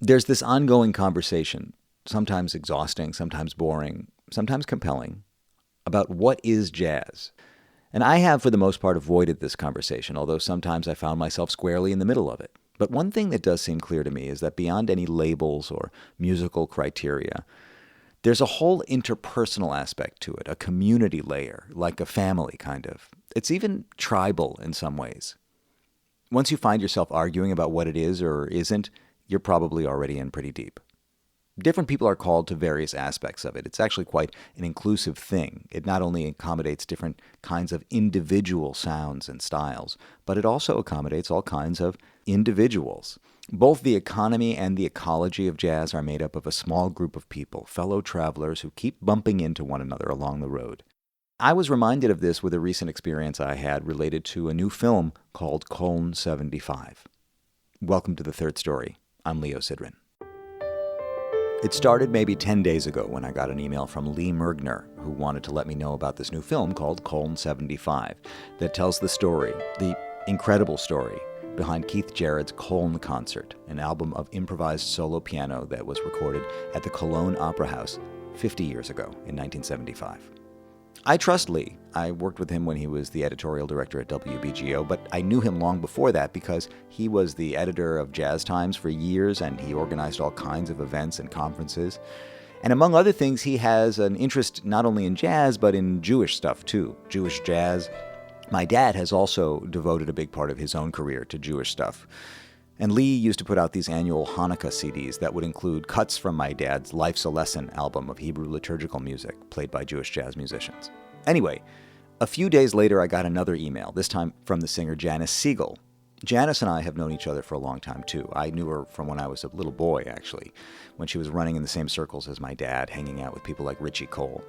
There's this ongoing conversation, sometimes exhausting, sometimes boring, sometimes compelling, about what is jazz. And I have, for the most part, avoided this conversation, although sometimes I found myself squarely in the middle of it. But one thing that does seem clear to me is that beyond any labels or musical criteria, there's a whole interpersonal aspect to it, a community layer, like a family, kind of. It's even tribal in some ways. Once you find yourself arguing about what it is or isn't, you're probably already in pretty deep. Different people are called to various aspects of it. It's actually quite an inclusive thing. It not only accommodates different kinds of individual sounds and styles, but it also accommodates all kinds of individuals. Both the economy and the ecology of jazz are made up of a small group of people, fellow travelers who keep bumping into one another along the road. I was reminded of this with a recent experience I had related to a new film called Köln 75. Welcome to The Third Story. I'm Leo Sidran. It started maybe 10 days ago when I got an email from Lee Mergner, who wanted to let me know about this new film called Köln 75 that tells the story, the incredible story, behind Keith Jarrett's Köln Concert, an album of improvised solo piano that was recorded at the Cologne Opera House 50 years ago in 1975. I trust Lee. I worked with him when he was the editorial director at WBGO, but I knew him long before that because he was the editor of Jazz Times for years and he organized all kinds of events and conferences. And among other things, he has an interest not only in jazz, but in Jewish stuff too, Jewish jazz. My dad has also devoted a big part of his own career to Jewish stuff. And Lee used to put out these annual Hanukkah CDs that would include cuts from my dad's Life's a Lesson album of Hebrew liturgical music played by Jewish jazz musicians. Anyway, a few days later I got another email, this time from the singer Janice Siegel. Janice and I have known each other for a long time too. I knew her from when I was a little boy, actually, when she was running in the same circles as my dad, hanging out with people like Richie Cole.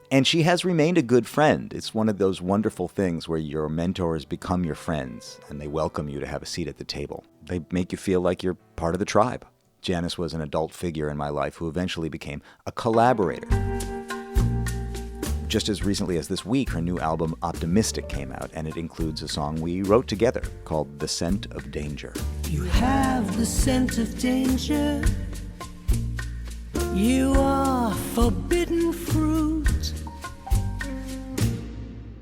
And she has remained a good friend. It's one of those wonderful things where your mentors become your friends and they welcome you to have a seat at the table. They make you feel like you're part of the tribe. Janice was an adult figure in my life who eventually became a collaborator. Just as recently as this week, her new album Optimistic came out, and it includes a song we wrote together called The Scent of Danger. You have the scent of danger. You are forbidden fruit.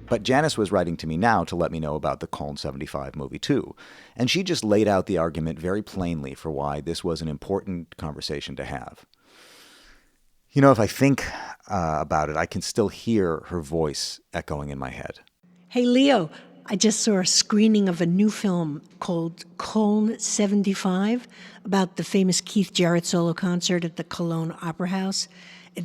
But Janice was writing to me now to let me know about the Köln 75 movie too, and she just laid out the argument very plainly for why this was an important conversation to have. You know, if I think about it, I can still hear her voice echoing in my head. Hey, Leo, I just saw a screening of a new film called Köln 75 about the famous Keith Jarrett solo concert at the Cologne Opera House.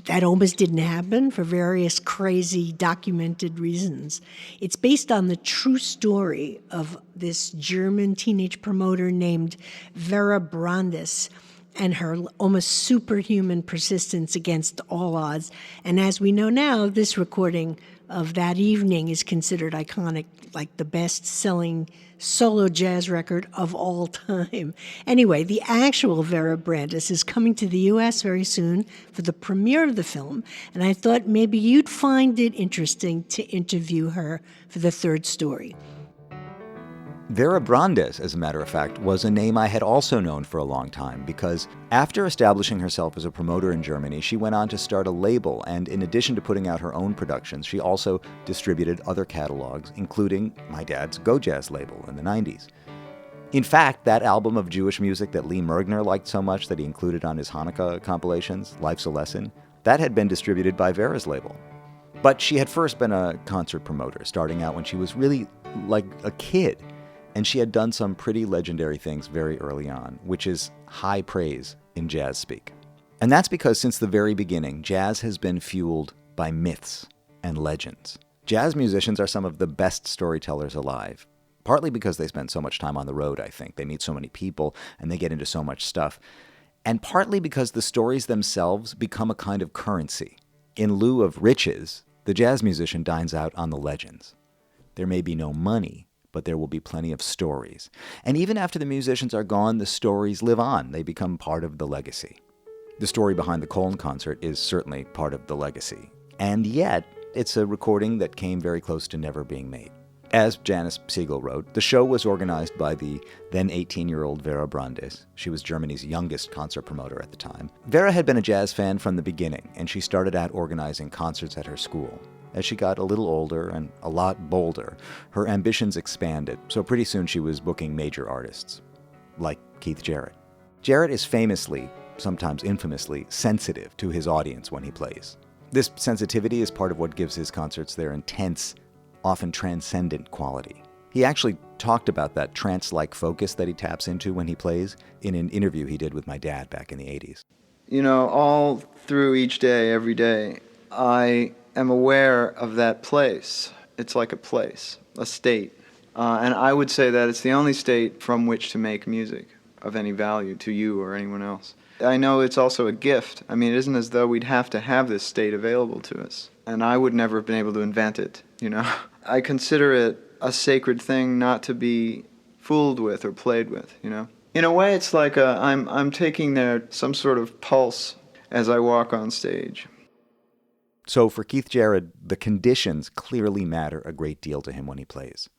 That almost didn't happen for various crazy documented reasons. It's based on the true story of this German teenage promoter named Vera Brandes and her almost superhuman persistence against all odds. And as we know now, this recording of that evening is considered iconic, like the best-selling solo jazz record of all time. Anyway, the actual Vera Brandes is coming to the U.S. very soon for the premiere of the film, and I thought maybe you'd find it interesting to interview her for The Third Story. Vera Brandes, as a matter of fact, was a name I had also known for a long time because after establishing herself as a promoter in Germany, she went on to start a label, and in addition to putting out her own productions, she also distributed other catalogs, including my dad's Go Jazz label in the 90s. In fact, that album of Jewish music that Lee Mergner liked so much that he included on his Hanukkah compilations, Life's a Lesson, that had been distributed by Vera's label. But she had first been a concert promoter, starting out when she was really like a kid. And she had done some pretty legendary things very early on, which is high praise in jazz speak. And that's because since the very beginning, jazz has been fueled by myths and legends. Jazz musicians are some of the best storytellers alive, partly because they spend so much time on the road, I think. They meet so many people and they get into so much stuff. And partly because the stories themselves become a kind of currency. In lieu of riches, the jazz musician dines out on the legends. There may be no money, but there will be plenty of stories. And even after the musicians are gone, the stories live on. They become part of the legacy. The story behind the Köln Concert is certainly part of the legacy. And yet, it's a recording that came very close to never being made. As Janice Siegel wrote, the show was organized by the then 18-year-old Vera Brandes. She was Germany's youngest concert promoter at the time. Vera had been a jazz fan from the beginning, and she started out organizing concerts at her school. As she got a little older and a lot bolder, her ambitions expanded, so pretty soon she was booking major artists, like Keith Jarrett. Jarrett is famously, sometimes infamously, sensitive to his audience when he plays. This sensitivity is part of what gives his concerts their intense, often transcendent quality. He actually talked about that trance-like focus that he taps into when he plays in an interview he did with my dad back in the 80s. You know, all through each day, every day, I am aware of that place. It's like a place, a state. And I would say that it's the only state from which to make music of any value to you or anyone else. I know it's also a gift. I mean, it isn't as though we'd have to have this state available to us. And I would never have been able to invent it, you know. I consider it a sacred thing not to be fooled with or played with, you know. In a way, it's like I'm taking some sort of pulse as I walk on stage. So for Keith Jarrett, the conditions clearly matter a great deal to him when he plays.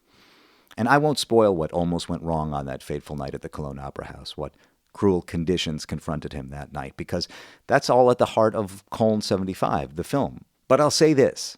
And I won't spoil what almost went wrong on that fateful night at the Cologne Opera House, what cruel conditions confronted him that night, because that's all at the heart of Köln 75, the film. But I'll say this.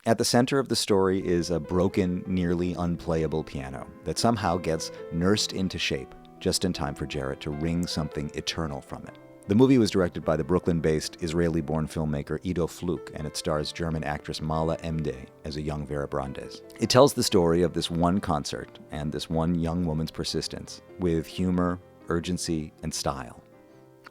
At the center of the story is a broken, nearly unplayable piano that somehow gets nursed into shape just in time for Jarrett to wring something eternal from it. The movie was directed by the Brooklyn-based Israeli-born filmmaker Ido Fluk, and it stars German actress Mala Emde as a young Vera Brandes. It tells the story of this one concert and this one young woman's persistence with humor, urgency, and style.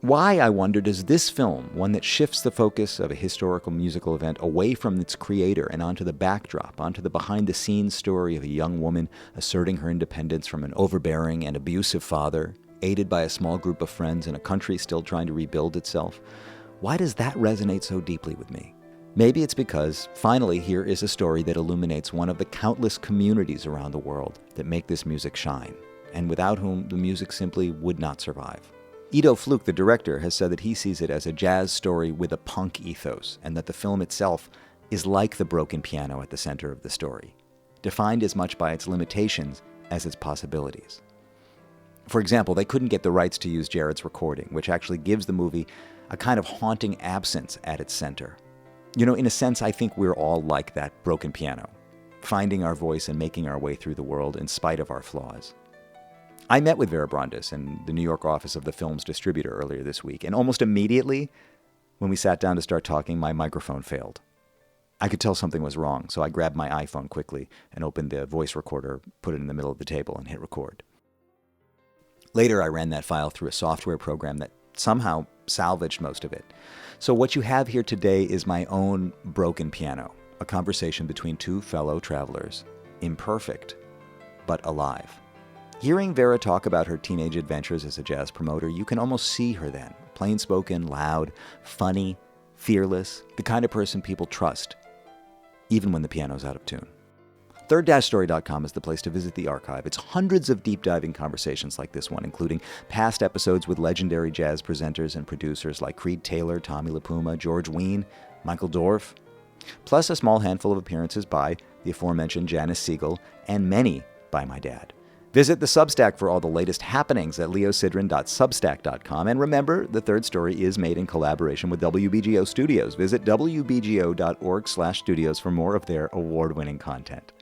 Why, I wonder, does this film, one that shifts the focus of a historical musical event away from its creator and onto the backdrop, onto the behind-the-scenes story of a young woman asserting her independence from an overbearing and abusive father, aided by a small group of friends in a country still trying to rebuild itself, why does that resonate so deeply with me? Maybe it's because, finally, here is a story that illuminates one of the countless communities around the world that make this music shine, and without whom the music simply would not survive. Ido Fluk, the director, has said that he sees it as a jazz story with a punk ethos, and that the film itself is like the broken piano at the center of the story, defined as much by its limitations as its possibilities. For example, they couldn't get the rights to use Jarrett's recording, which actually gives the movie a kind of haunting absence at its center. You know, in a sense, I think we're all like that broken piano, finding our voice and making our way through the world in spite of our flaws. I met with Vera Brandes in the New York office of the film's distributor earlier this week, and almost immediately, when we sat down to start talking, my microphone failed. I could tell something was wrong, so I grabbed my iPhone quickly and opened the voice recorder, put it in the middle of the table, and hit record. Later, I ran that file through a software program that somehow salvaged most of it. So what you have here today is my own broken piano, a conversation between two fellow travelers, imperfect, but alive. Hearing Vera talk about her teenage adventures as a jazz promoter, you can almost see her then, plain-spoken, loud, funny, fearless, the kind of person people trust, even when the piano's out of tune. Third-story.com is the place to visit the archive. It's hundreds of deep-diving conversations like this one, including past episodes with legendary jazz presenters and producers like Creed Taylor, Tommy LaPuma, George Wein, Michael Dorf, plus a small handful of appearances by the aforementioned Janice Siegel, and many by my dad. Visit the Substack for all the latest happenings at leosidran.substack.com. And remember, The Third Story is made in collaboration with WBGO Studios. Visit wbgo.org/studios for more of their award-winning content.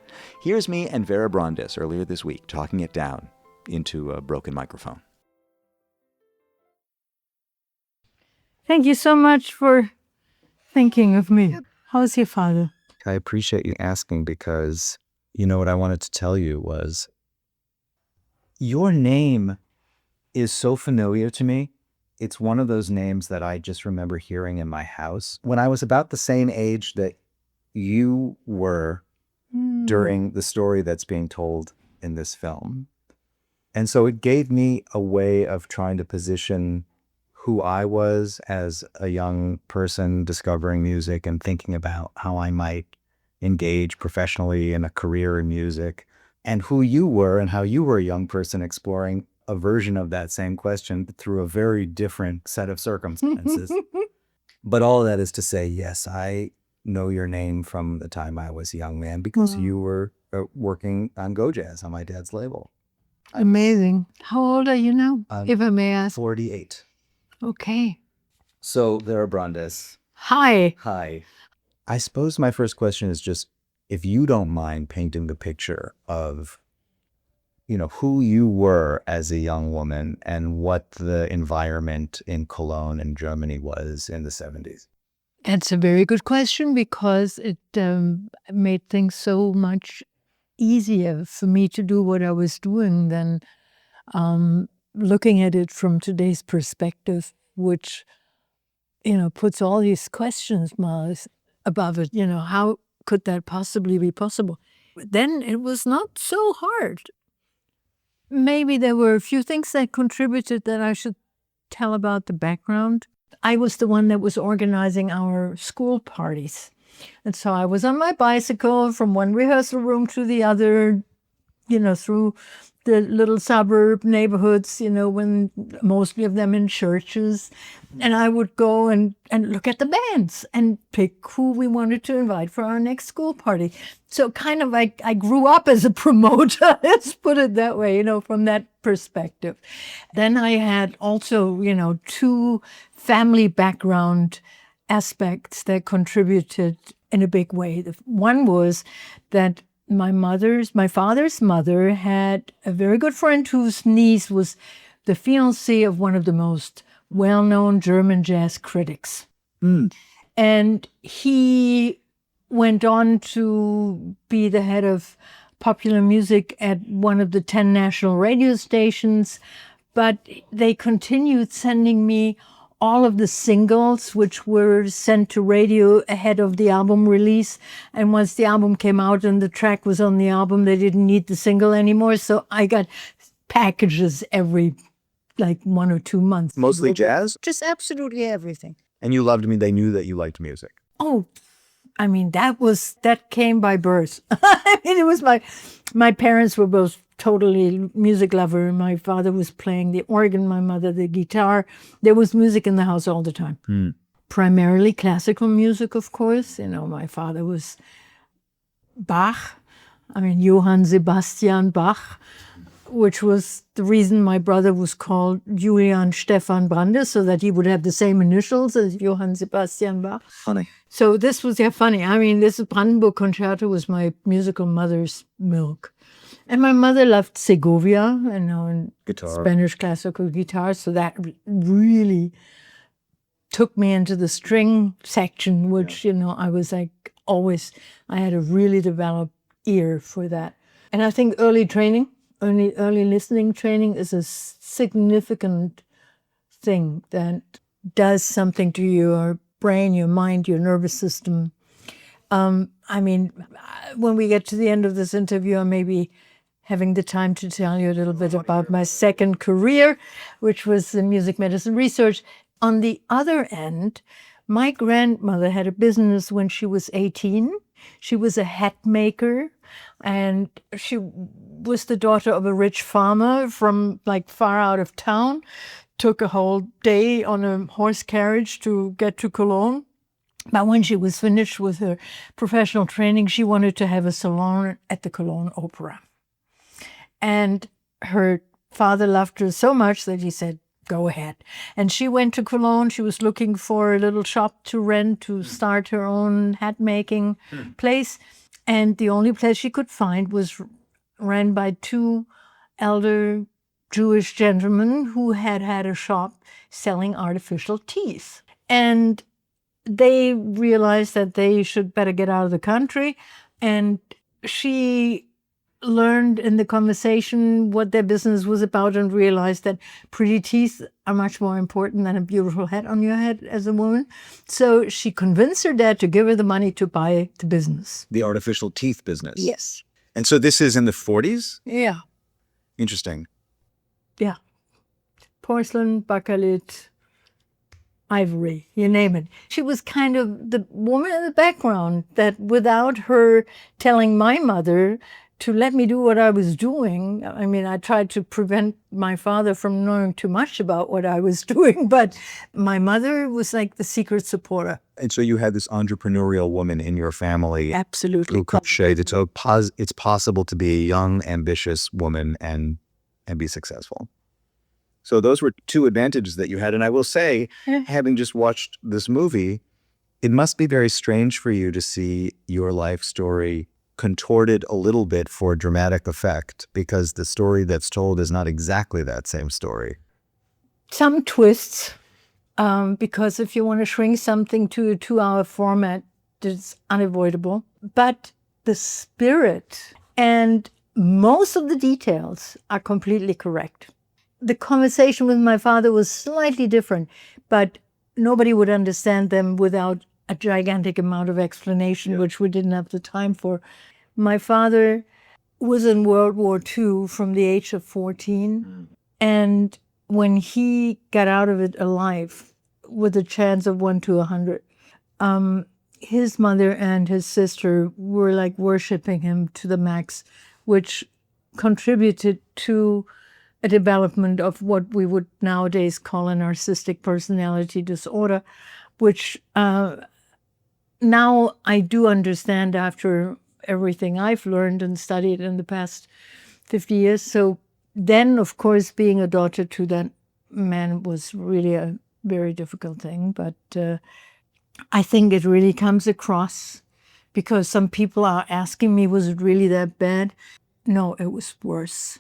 Here's me and Vera Brandes earlier this week talking it down into a broken microphone. Thank you so much for thinking of me. How's your father? I appreciate you asking because, you know, what I wanted to tell you was, your name is so familiar to me. It's one of those names that I just remember hearing in my house when I was about the same age that you were during the story that's being told in this film. And so it gave me a way of trying to position who I was as a young person discovering music and thinking about how I might engage professionally in a career in music, and who you were and how you were a young person exploring a version of that same question through a very different set of circumstances. But all of that is to say, yes, I know your name from the time I was a young man because you were working on Go Jazz on my dad's label. Amazing. How old are you now, if I may ask? 48. Okay. So, Vera Brandes. Hi. Hi. I suppose my first question is just if you don't mind painting the picture of, who you were as a young woman and what the environment in Cologne and Germany was in the 70s. That's a very good question because it made things so much easier for me to do what I was doing than looking at it from today's perspective, which, puts all these questions marks above it. How could that possibly be possible? But then it was not so hard. Maybe there were a few things that contributed that I should tell about the background. I was the one that was organizing our school parties. And so I was on my bicycle from one rehearsal room to the other, through the little suburb neighborhoods, when mostly of them in churches. And I would go and look at the bands and pick who we wanted to invite for our next school party. So kind of I grew up as a promoter, let's put it that way, from that perspective. Then I had also, 2 family background aspects that contributed in a big way. One was that my father's mother had a very good friend whose niece was the fiancée of one of the most well-known German jazz critics. And he went on to be the head of popular music at one of the 10 national radio stations, but they continued sending me all of the singles which were sent to radio ahead of the album release. And once the album came out and the track was on the album, they didn't need the single anymore. So I got packages every 1 or 2 months. Mostly jazz? Just absolutely everything. And you loved me. They knew that you liked music. Oh, I mean, that came by birth. It was my parents were both totally music lover. My father was playing the organ, my mother the guitar. There was music in the house all the time. Primarily classical music, of course. My father was Bach. Johann Sebastian Bach, which was the reason my brother was called Julian Stefan Brandes, so that he would have the same initials as Johann Sebastian Bach. Funny. So this was funny. This Brandenburg Concerto was my musical mother's milk. And my mother loved Segovia, and Guitar. Spanish classical guitar. So that really took me into the string section, which, I was I had a really developed ear for that. And I think early listening training is a significant thing that does something to your brain, your mind, your nervous system. When we get to the end of this interview, I may be having the time to tell you a little bit about my second career, which was in music medicine research. On the other end, my grandmother had a business when she was 18. She was a hat maker, and she was the daughter of a rich farmer from far out of town. Took a whole day on a horse carriage to get to Cologne. But when she was finished with her professional training, she wanted to have a salon at the Cologne Opera. And her father loved her so much that he said, go ahead. And she went to Cologne. She was looking for a little shop to rent to start her own hat making place. And the only place she could find was ran by 2 elder Jewish gentlemen who had a shop selling artificial teeth. And they realized that they should better get out of the country. And she learned in the conversation what their business was about and realized that pretty teeth are much more important than a beautiful hat on your head as a woman. So she convinced her dad to give her the money to buy the business. The artificial teeth business? Yes. And so this is in the 40s? Yeah. Interesting. Yeah. Porcelain, bakelit, ivory, you name it. She was kind of the woman in the background that without her telling my mother to let me do what I was doing. I mean, I tried to prevent my father from knowing too much about what I was doing, but my mother was like the secret supporter. And so you had this entrepreneurial woman in your family. Absolutely. Who showed it's possible to be a young, ambitious woman and be successful. So those were two advantages that you had. And I will say, having just watched this movie, it must be very strange for you to see your life story contorted a little bit for dramatic effect, because the story that's told is not exactly that same story. Some twists, because if you want to shrink something to a 2-hour format, it's unavoidable. But the spirit and most of the details are completely correct. The conversation with my father was slightly different, but nobody would understand them without a gigantic amount of explanation, which we didn't have the time for. My father was in World War II from the age of 14. And when he got out of it alive, with a chance of 1 to 100, his mother and his sister were like worshiping him to the max, which contributed to a development of what we would nowadays call a narcissistic personality disorder, which now I do understand after everything I've learned and studied in the past 50 years. So then, of course, being a daughter to that man was really a very difficult thing. But I think it really comes across, because some people are asking me, was it really that bad? No, it was worse.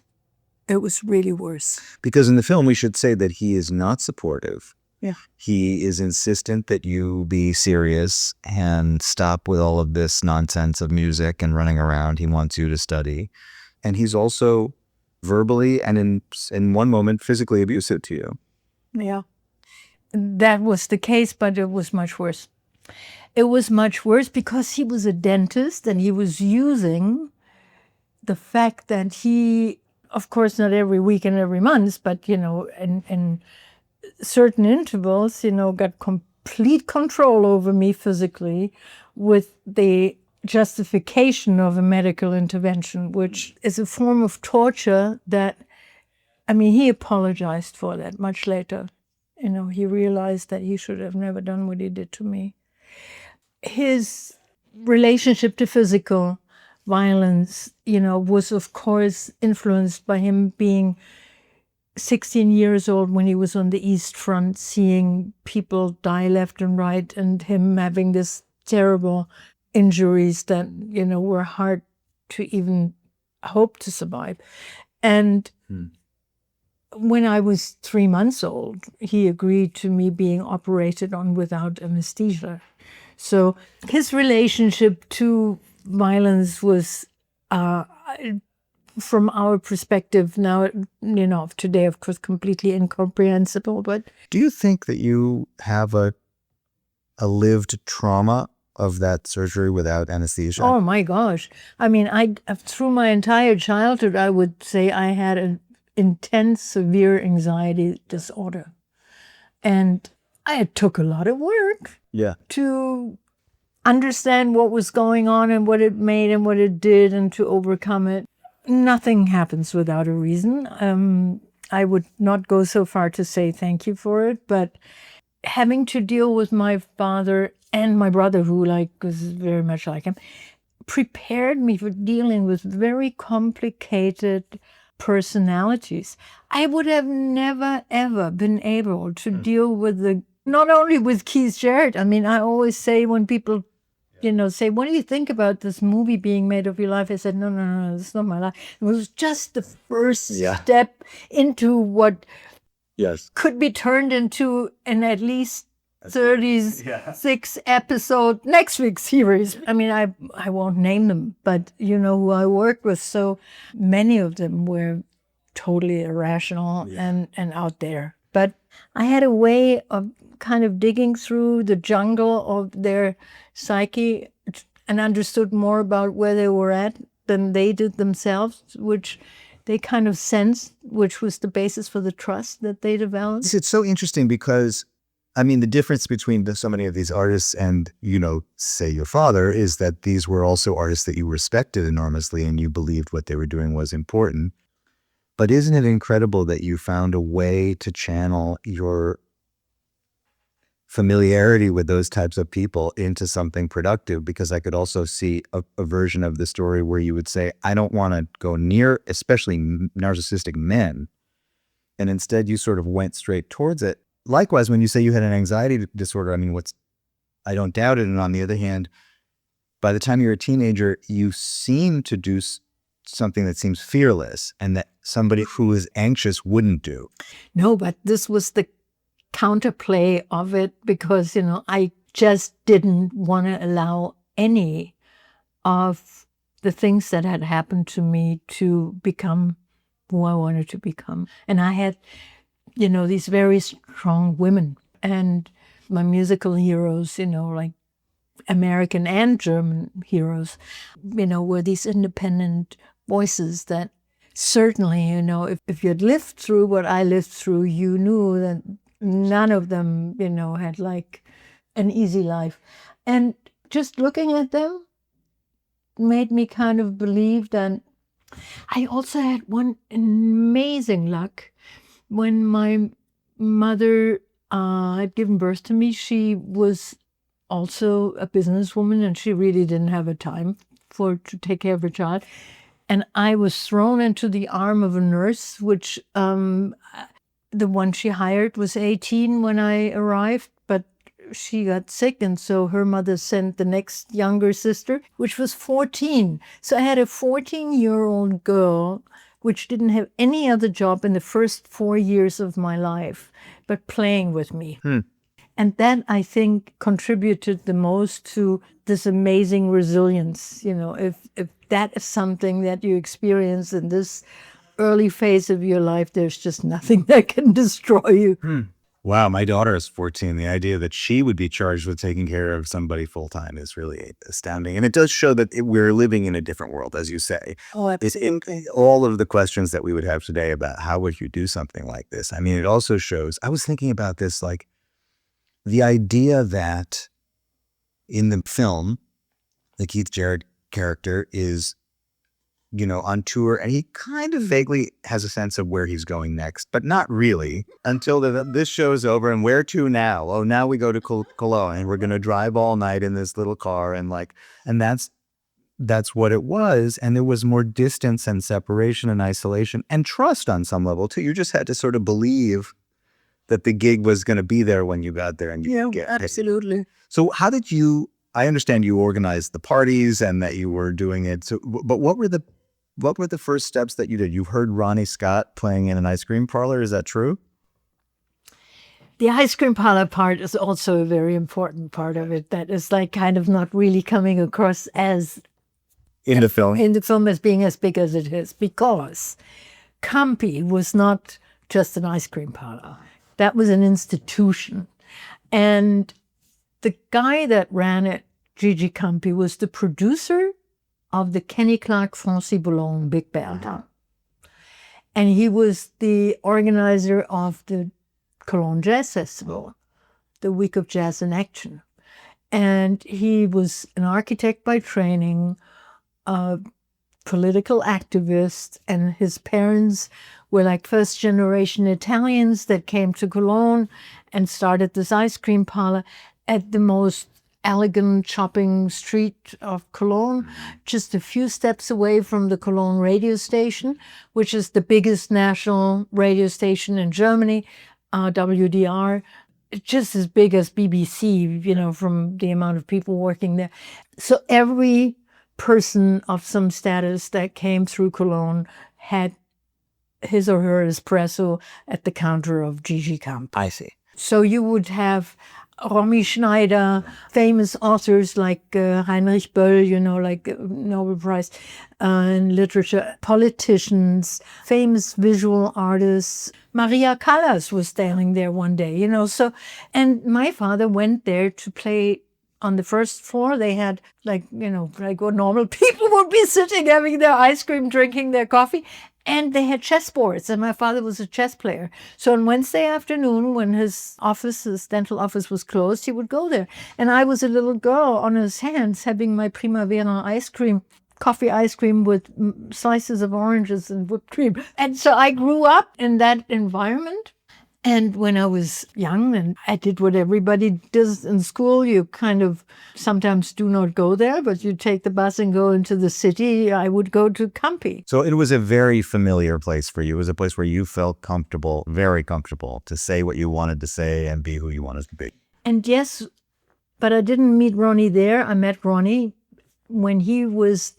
It was really worse. Because in the film, we should say that he is not supportive. Yeah. He is insistent that you be serious and stop with all of this nonsense of music and running around. He wants you to study. And he's also verbally and in one moment physically abusive to you. Yeah. That was the case, but it was much worse. It was much worse because he was a dentist and he was using the fact that he, of course, not every week and every month, but, in certain intervals, got complete control over me physically with the justification of a medical intervention, which is a form of torture that, he apologized for that much later. He realized that he should have never done what he did to me. His relationship to physical violence, was of course influenced by him being 16 years old when he was on the East Front, seeing people die left and right, and him having this terrible injuries that, were hard to even hope to survive. And when I was 3 months old, he agreed to me being operated on without anesthesia. So his relationship to violence was, from our perspective now, today, of course, completely incomprehensible. But do you think that you have a lived trauma of that surgery without anesthesia? Oh my gosh! Through my entire childhood, I would say I had an intense, severe anxiety disorder, and it took a lot of work. Yeah. To understand what was going on and what it made and what it did, and to overcome it. Nothing happens without a reason. I would not go so far to say thank you for it, but having to deal with my father and my brother, who was very much like him, prepared me for dealing with very complicated personalities. I would have never, ever been able to deal with not only with Keith Jarrett. I always say when people say, what do you think about this movie being made of your life? I said, no, it's not my life. It was just the first step into what could be turned into an at least 36 episode next week series. I won't name them, but who I worked with. So many of them were totally irrational and out there. But I had a way of kind of digging through the jungle of their psyche and understood more about where they were at than they did themselves, which they kind of sensed, which was the basis for the trust that they developed. It's so interesting because I mean, the difference between so many of these artists and, say your father, is that these were also artists that you respected enormously and you believed what they were doing was important. But isn't it incredible that you found a way to channel your familiarity with those types of people into something productive? Because I could also see a version of the story where you would say, I don't want to go near, especially narcissistic men. And instead you sort of went straight towards it. Likewise, when you say you had an anxiety disorder, I mean, I don't doubt it. And on the other hand, by the time you're a teenager, you seem to do something that seems fearless and that somebody who is anxious wouldn't do. No, but this was the counterplay of it because, I just didn't want to allow any of the things that had happened to me to become who I wanted to become. And I had, these very strong women and my musical heroes, like American and German heroes, were these independent voices that certainly, if you'd lived through what I lived through, you knew that none of them, had like an easy life. And just looking at them made me kind of believe that. I also had one amazing luck. When my mother had given birth to me, she was also a businesswoman and she really didn't have a time to take care of her child. And I was thrown into the arm of a nurse, which the one she hired was 18 when I arrived, but she got sick. And so her mother sent the next younger sister, which was 14. So I had a 14-year-old girl, which didn't have any other job in the first 4 years of my life, but playing with me. And that, I think, contributed the most to this amazing resilience. If that is something that you experience in this early phase of your life, there's just nothing that can destroy you. Wow, my daughter is 14. The idea that she would be charged with taking care of somebody full-time is really astounding. And it does show that we're living in a different world, as you say. Oh, absolutely. All of the questions that we would have today about how would you do something like this. I mean, it also shows, I was thinking about this, like the idea that in the film, the Keith Jarrett character is on tour, and he kind of vaguely has a sense of where he's going next, but not really until this show's over. And where to now? Oh, now we go to Cologne, and we're going to drive all night in this little car, and that's what it was. And there was more distance and separation and isolation and trust on some level too. You just had to sort of believe that the gig was going to be there when you got there, and Absolutely. So how did you? I understand you organized the parties and that you were doing it. So, but what were the first steps that you did? You heard Ronnie Scott playing in an ice cream parlor. Is that true? The ice cream parlor part is also a very important part of it. That is like kind of not really coming across as in the film as being as big as it is, because Campi was not just an ice cream parlor. That was an institution. And the guy that ran it, Gigi Campi, was the producer of the Kenny Clark Francis Boulogne Big Band. And he was the organizer of the Cologne Jazz Festival, the Week of Jazz in Action. And he was an architect by training, a political activist, and his parents were like first-generation Italians that came to Cologne and started this ice cream parlor at the most elegant shopping street of Cologne, just a few steps away from the Cologne radio station, which is the biggest national radio station in Germany, WDR, just as big as BBC, from the amount of people working there. So every person of some status that came through Cologne had his or her espresso at the counter of Gigi Campi. I see. So you would have Romy Schneider, famous authors like Heinrich Böll, like Nobel Prize in literature, politicians, famous visual artists. Maria Callas was standing there one day, so, and my father went there to play on the first floor. They had like what normal people would be sitting, having their ice cream, drinking their coffee. And they had chess boards, and my father was a chess player. So on Wednesday afternoon, when his dental office was closed, he would go there. And I was a little girl on his hands having my Primavera coffee ice cream with slices of oranges and whipped cream. And so I grew up in that environment. And when I was young and I did what everybody does in school, you kind of sometimes do not go there, but you take the bus and go into the city. I would go to Campi. So it was a very familiar place for you. It was a place where you felt comfortable, very comfortable, to say what you wanted to say and be who you wanted to be. And yes, but I didn't meet Ronnie there. I met Ronnie when he was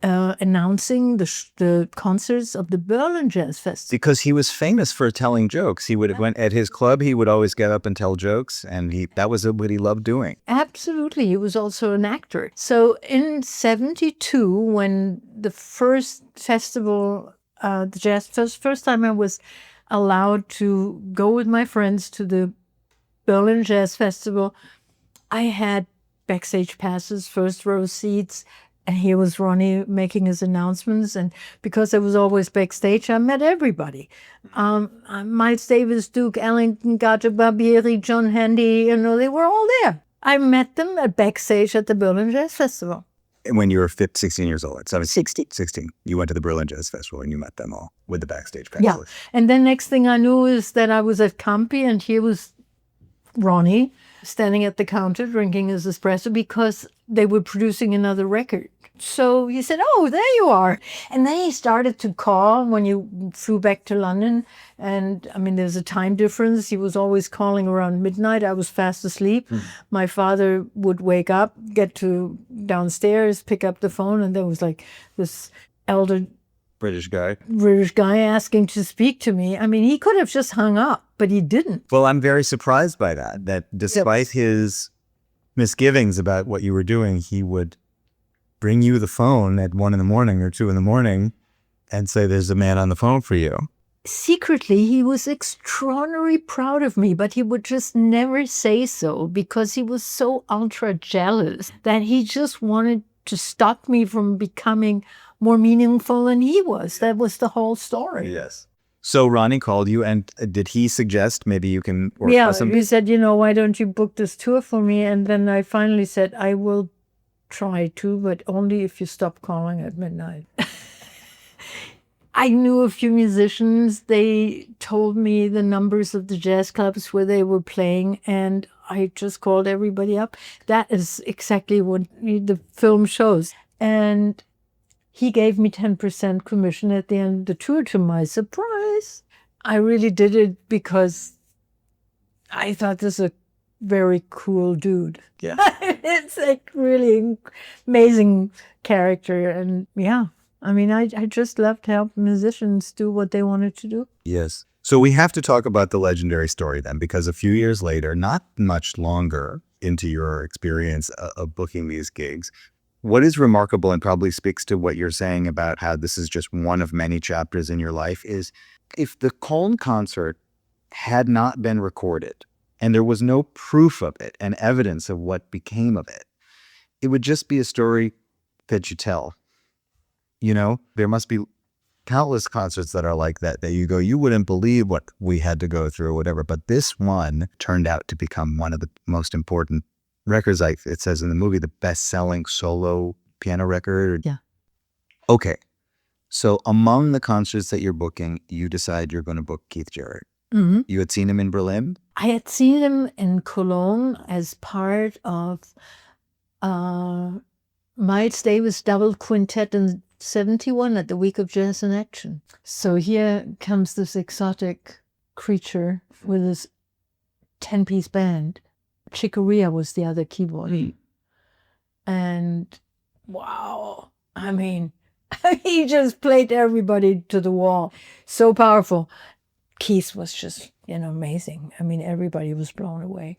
announcing the concerts of the Berlin Jazz Festival. Because he was famous for telling jokes. He would went at his club. He would always get up and tell jokes, and that was what he loved doing. Absolutely, he was also an actor. So in '72, when the first festival, the Jazz Fest, first time I was allowed to go with my friends to the Berlin Jazz Festival, I had backstage passes, first row seats. And here was Ronnie making his announcements. And because I was always backstage, I met everybody. Miles Davis, Duke Ellington, Gato Barbieri, John Handy, they were all there. I met them at backstage at the Berlin Jazz Festival. When you were 16 years old, 16. You went to the Berlin Jazz Festival and you met them all with the backstage passes. Yeah. And then next thing I knew is that I was at Campi, and here was Ronnie standing at the counter drinking his espresso because they were producing another record. So he said, "Oh, there you are." And then he started to call when you flew back to London. And I mean, there's a time difference. He was always calling around midnight. I was fast asleep. My father would wake up, get to downstairs, pick up the phone, and there was like this elder British guy asking to speak to me. I mean, he could have just hung up, but he didn't. Well, I'm very surprised by that despite his misgivings about what you were doing, he would bring you the phone at 1 a.m. or 2 a.m. and say, "There's a man on the phone for you." Secretly, he was extraordinarily proud of me, but he would just never say so because he was so ultra jealous that he just wanted to stop me from becoming more meaningful than he was. That was the whole story. Yes. So Ronnie called you, and did he suggest maybe you can work he said, "Why don't you book this tour for me?" And then I finally said, "I will try to, but only if you stop calling at midnight." I knew a few musicians. They told me the numbers of the jazz clubs where they were playing, and I just called everybody up. That is exactly what the film shows. And he gave me 10% commission at the end of the tour, to my surprise. I really did it because I thought this is a very cool dude. Yeah. It's a really amazing character. And yeah, I mean, I just love to help musicians do what they wanted to do. Yes. So we have to talk about the legendary story then, because a few years later, not much longer into your experience of booking these gigs, what is remarkable and probably speaks to what you're saying about how this is just one of many chapters in your life is if the Köln concert had not been recorded and there was no proof of it and evidence of what became of it, it would just be a story that you tell. There must be countless concerts that are like that you go, you wouldn't believe what we had to go through or whatever. But this one turned out to become one of the most important records, like it says in the movie, the best-selling solo piano record. Yeah. Okay. So among the concerts that you're booking, you decide you're going to book Keith Jarrett. Mm-hmm. You had seen him in Berlin? I had seen him in Cologne as part of Miles Davis double quintet in '71 at the Week of Jazz in Action. So here comes this exotic creature with his 10-piece band. Chicoria was the other keyboard. And wow, I mean, he just played everybody to the wall. So powerful. Keith was just, amazing. I mean, everybody was blown away.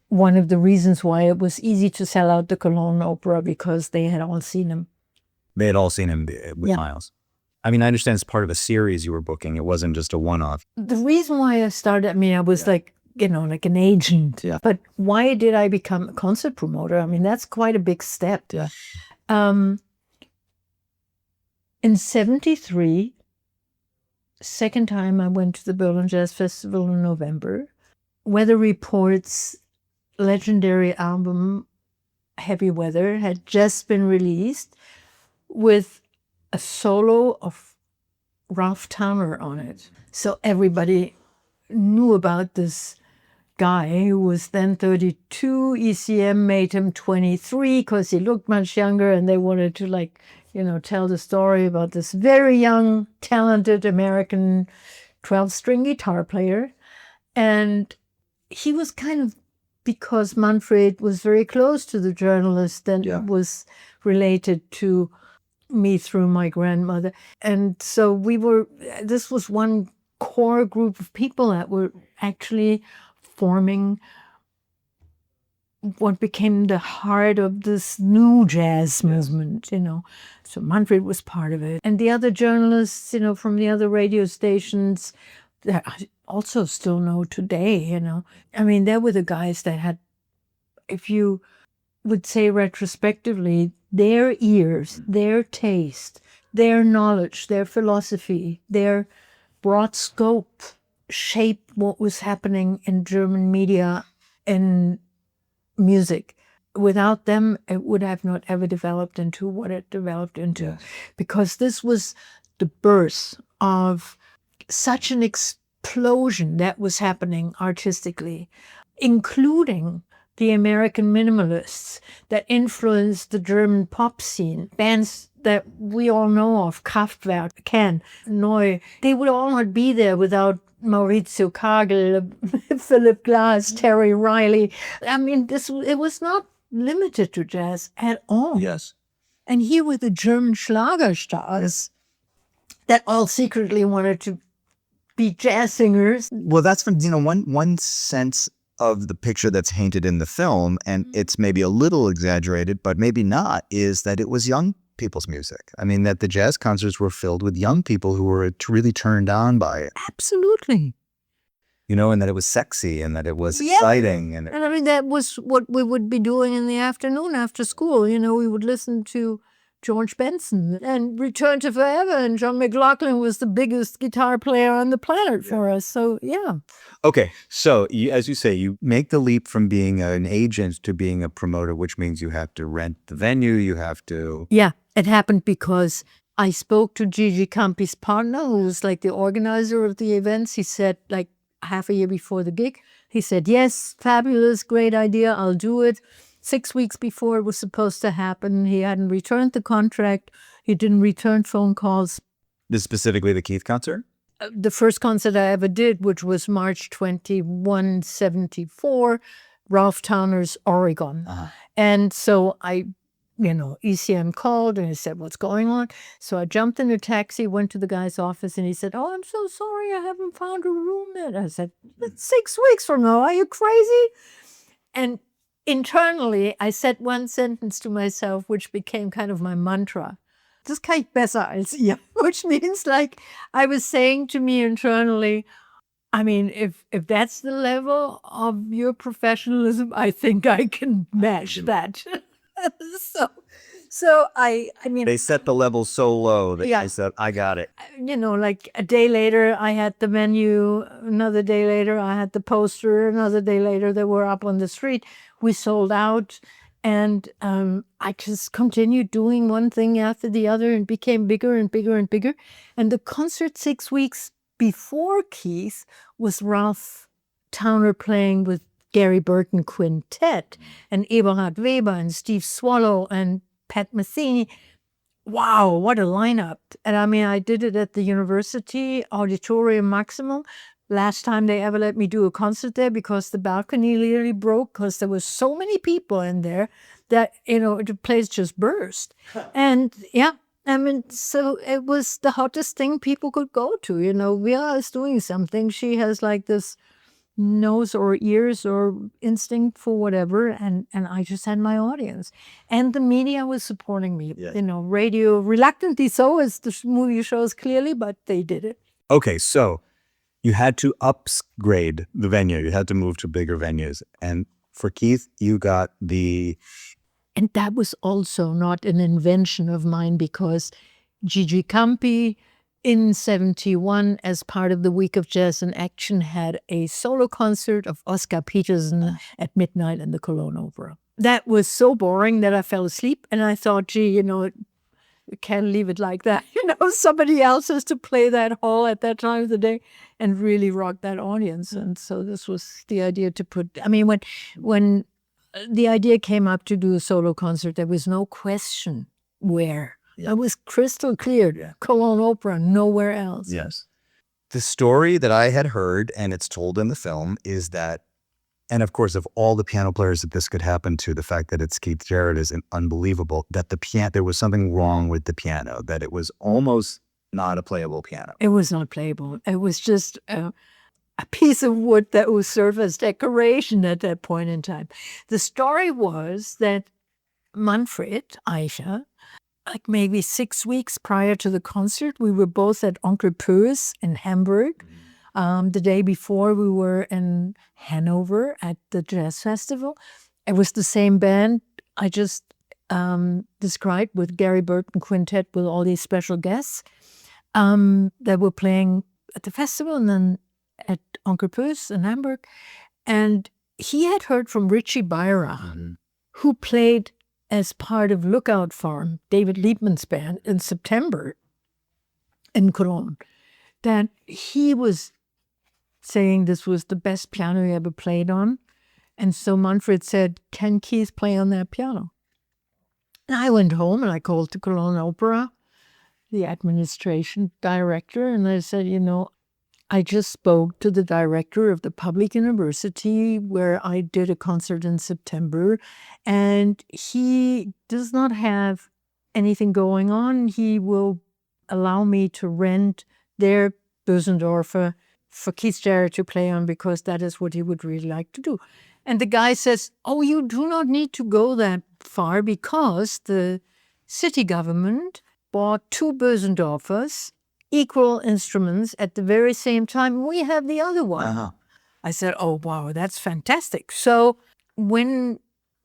One of the reasons why it was easy to sell out the Cologne Opera, because they had all seen him. They had all seen him with Miles. I mean, I understand it's part of a series you were booking. It wasn't just a one-off. The reason why I started, I was like an agent. Yeah. But why did I become a concert promoter? I mean, that's quite a big step. Yeah. In '73, second time I went to the Berlin Jazz Festival in November. Weather Report's legendary album, Heavy Weather, had just been released with a solo of Ralph Towner on it. So everybody knew about this guy who was then 32. ECM made him 23 because he looked much younger, and they wanted to tell the story about this very young, talented American 12-string guitar player. And he was kind of, because Manfred was very close to the journalist and was related to me through my grandmother. And so this was one core group of people that were actually forming what became the heart of this new jazz movement, So Manfred was part of it. And the other journalists, from the other radio stations that I also still know today, I mean, they were the guys that had, if you would say retrospectively, their ears, their taste, their knowledge, their philosophy, their broad scope shaped what was happening in German media and music. Without them, it would have not ever developed into what it developed into. Because this was the birth of such an explosion that was happening artistically, including the American minimalists that influenced the German pop scene. Bands that we all know of, Kraftwerk, Can, Neu, they would all not be there without Maurizio Kagel, Philip Glass, Terry Riley. I mean, it was not limited to jazz at all. Yes. And here were the German Schlagerstars that all secretly wanted to be jazz singers. Well, that's from, one sense of the picture that's painted in the film, and it's maybe a little exaggerated, but maybe not, is that it was young people's music. I mean, that the jazz concerts were filled with young people who were really turned on by it. Absolutely. And that it was sexy and that it was exciting. And I mean, that was what we would be doing in the afternoon after school. We would listen to George Benson and Return to Forever, and John McLaughlin was the biggest guitar player on the planet for us. So, yeah. Okay, so as you say, you make the leap from being an agent to being a promoter, which means you have to rent the venue, you have to... Yeah, it happened because I spoke to Gigi Campi's partner, who was like the organizer of the events. He said, like half a year before the gig, he said, yes, fabulous, great idea, I'll do it. 6 weeks before it was supposed to happen, he hadn't returned the contract. He didn't return phone calls. This specifically the Keith concert? The first concert I ever did, which was March 21, 74, Ralph Towner's Oregon. And so ECM called and he said, what's going on? So I jumped in a taxi, went to the guy's office, and he said, oh, I'm so sorry, I haven't found a room yet. I said, it's 6 weeks from now, are you crazy? And internally, I said one sentence to myself, which became kind of my mantra. Das kann ich besser als ihr. Which means, like, I was saying to me internally, I mean, if that's the level of your professionalism, I think I can match that. So I mean... They set the level so low that I said, I got it. Like a day later, I had the venue. Another day later, I had the poster. Another day later, they were up on the street. We sold out. And I just continued doing one thing after the other and became bigger and bigger and bigger. And the concert 6 weeks before Keith was Ralph Towner playing with Gary Burton Quintet and Eberhard Weber and Steve Swallow and Pat Metheny. Wow, what a lineup. And I mean, I did it at the University Auditorium Maximum. Last time they ever let me do a concert there, because the balcony literally broke because there were so many people in there that, the place just burst. And yeah, I mean, so it was the hottest thing people could go to. Vera is doing something. She has like this nose or ears or instinct for whatever, and I just had my audience. And the media was supporting me. Yes. Radio, reluctantly so, as the movie shows clearly, but they did it. Okay, so you had to upgrade the venue. You had to move to bigger venues. And for Keith, you got the... And that was also not an invention of mine, because Gigi Campi in 71, as part of the Week of Jazz in Action, had a solo concert of Oscar Peterson at midnight in the Cologne Opera. That was so boring that I fell asleep, and I thought, gee, you can't leave it like that. Somebody else has to play that hall at that time of the day and really rock that audience. And so this was the idea to put, when the idea came up to do a solo concert, there was no question where. It was crystal clear. Cologne Opera, nowhere else. Yes. The story that I had heard, and it's told in the film, is that, and of course, of all the piano players that this could happen to, the fact that it's Keith Jarrett is unbelievable, that there was something wrong with the piano, that it was almost not a playable piano. It was not playable. It was just a piece of wood that would serve as decoration at that point in time. The story was that Manfred Eicher, like maybe 6 weeks prior to the concert, we were both at Onkel Pö's in Hamburg. The day before, we were in Hanover at the Jazz Festival. It was the same band I just described, with Gary Burton Quintet, with all these special guests that were playing at the festival and then at Onkel Pö's in Hamburg. And he had heard from Richie Beirach, who played as part of Lookout Farm, David Liebman's band, in September in Cologne, that he was saying this was the best piano he ever played on. And so Manfred said, can Keith play on that piano? And I went home and I called the Cologne Opera, the administration director, and I said, I just spoke to the director of the public university where I did a concert in September, and he does not have anything going on. He will allow me to rent their Bösendorfer for Keith Jarrett to play on, because that is what he would really like to do. And the guy says, oh, you do not need to go that far, because the city government bought 2 Bösendorfers, equal instruments, at the very same time. We have the other one. I said, oh, wow, that's fantastic. So when